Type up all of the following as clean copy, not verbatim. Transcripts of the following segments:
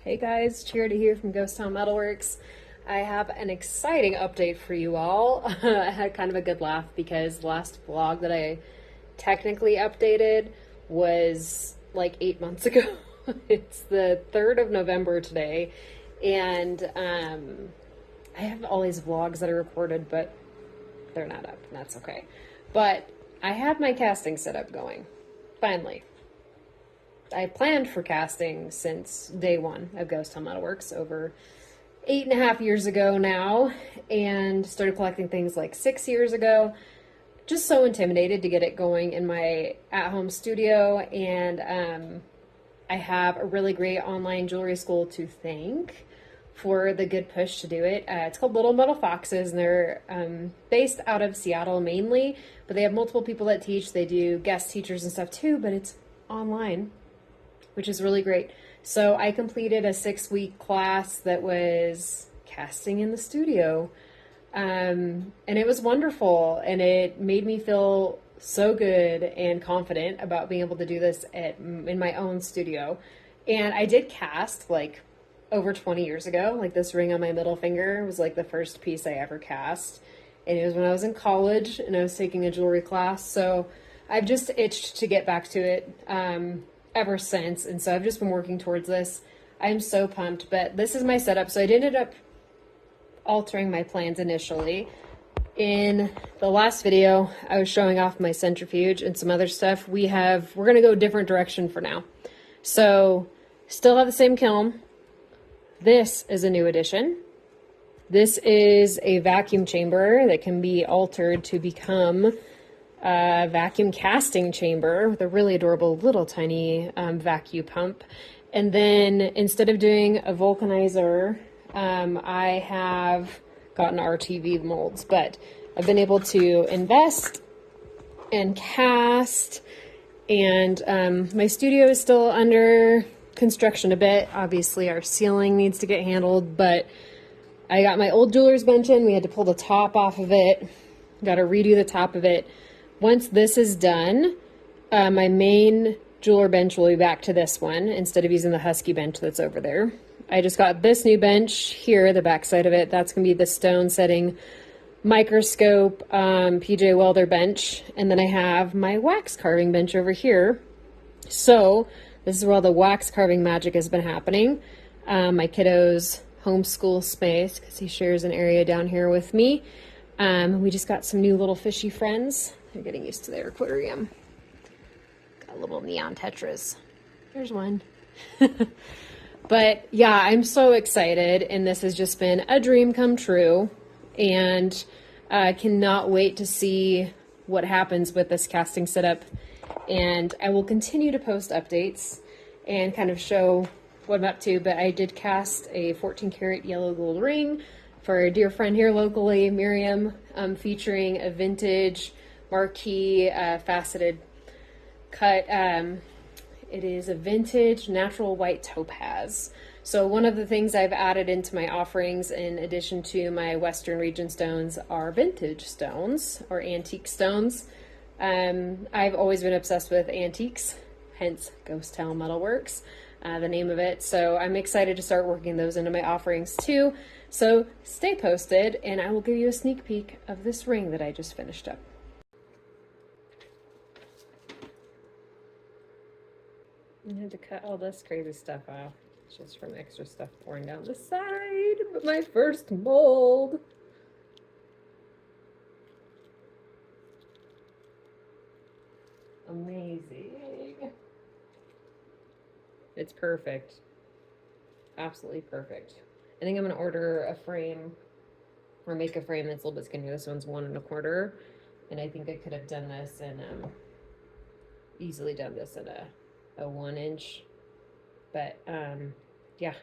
Hey guys, Charity here from Ghost Town Metalworks. I have an exciting update for you all. I had kind of a good laugh because the last vlog that I technically updated was like 8 months ago. It's the 3rd of November today, and I have all these vlogs that are recorded, but they're not up, and that's okay. But I have my casting setup going, finally. I planned for casting since day one of Ghost Town Metalworks over 8.5 years ago now, and started collecting things like 6 years ago. Just so intimidated to get it going in my at-home studio, and I have a really great online jewelry school to thank for the good push to do it. It's called Little Metal Foxes, and they're based out of Seattle mainly, but they have multiple people that teach. They do guest teachers and stuff too, but it's online, which is really great. So I completed a 6-week class that was casting in the studio. And it was wonderful, and it made me feel so good and confident about being able to do this in my own studio. And I did cast like over 20 years ago. Like this ring on my middle finger was like the first piece I ever cast. And it was when I was in college and I was taking a jewelry class. So I've just itched to get back to it ever since. And so I've just been working towards this. I'm so pumped, but this is my setup. So I ended up altering my plans initially. In the last video, I was showing off my centrifuge and some other stuff. We're going to go a different direction for now. So still have the same kiln. This is a new addition. This is a vacuum chamber that can be altered to become a vacuum casting chamber with a really adorable little tiny vacuum pump. And then instead of doing a vulcanizer, I have gotten RTV molds, but I've been able to invest and cast, and my studio is still under construction a bit. Obviously our ceiling needs to get handled, but I got my old jeweler's bench in. We had to pull the top off of it, got to redo the top of it. Once this is done, my main jeweler bench will be back to this one instead of using the Husky bench that's over there. I just got this new bench here, the back side of it. That's going to be the stone setting microscope PJ Welder bench. And then I have my wax carving bench over here. So this is where all the wax carving magic has been happening. My kiddo's homeschool space, because he shares an area down here with me. We just got some new little fishy friends. They're getting used to their aquarium. Got little neon tetras. There's one. But yeah, I'm so excited, and this has just been a dream come true, and I cannot wait to see what happens with this casting setup. And I will continue to post updates and kind of show what I'm up to, but I did cast a 14 karat yellow gold ring for a dear friend here locally, Miriam, featuring a vintage Marquise faceted cut. It is a vintage natural white topaz. So one of the things I've added into my offerings in addition to my Western region stones are vintage stones or antique stones. I've always been obsessed with antiques, hence Ghost Town Metalworks, the name of it. So I'm excited to start working those into my offerings too. So stay posted, and I will give you a sneak peek of this ring that I just finished up. I had to cut all this crazy stuff off just from extra stuff pouring down the side, but my first mold. Amazing. It's perfect. Absolutely perfect. I think I'm going to order a frame or make a frame that's a little bit skinnier. This one's 1 1/4, and I think I could have done this in easily done this in a 1 inch, but yeah,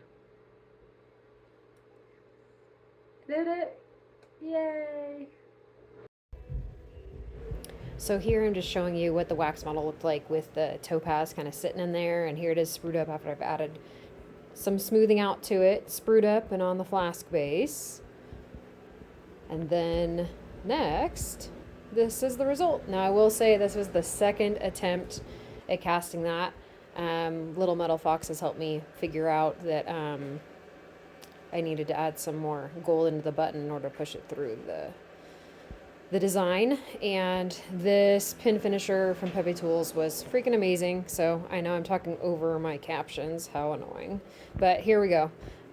did it. Yay. So here I'm just showing you what the wax model looked like with the topaz kind of sitting in there, and here it is sprued up after I've added some smoothing out to it, sprued up and on the flask base. And then next, this is the result. Now I will say this was the second attempt at casting that. Little Metal Fox has helped me figure out that I needed to add some more gold into the button in order to push it through the design. And this pin finisher from Pepe Tools was freaking amazing. So I know I'm talking over my captions, how annoying, but here we go.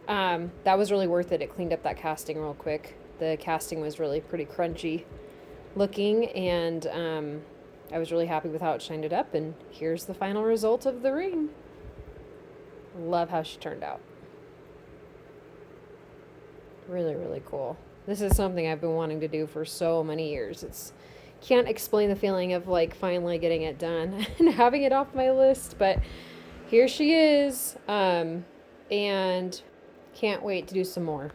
That was really worth it. It cleaned up that casting real quick. The casting was really pretty crunchy looking, and I was really happy with how it shined it up, and here's the final result of the ring. Love how she turned out. Really, really cool. This is something I've been wanting to do for so many years. Can't explain the feeling of like finally getting it done and having it off my list, but here she is, and can't wait to do some more.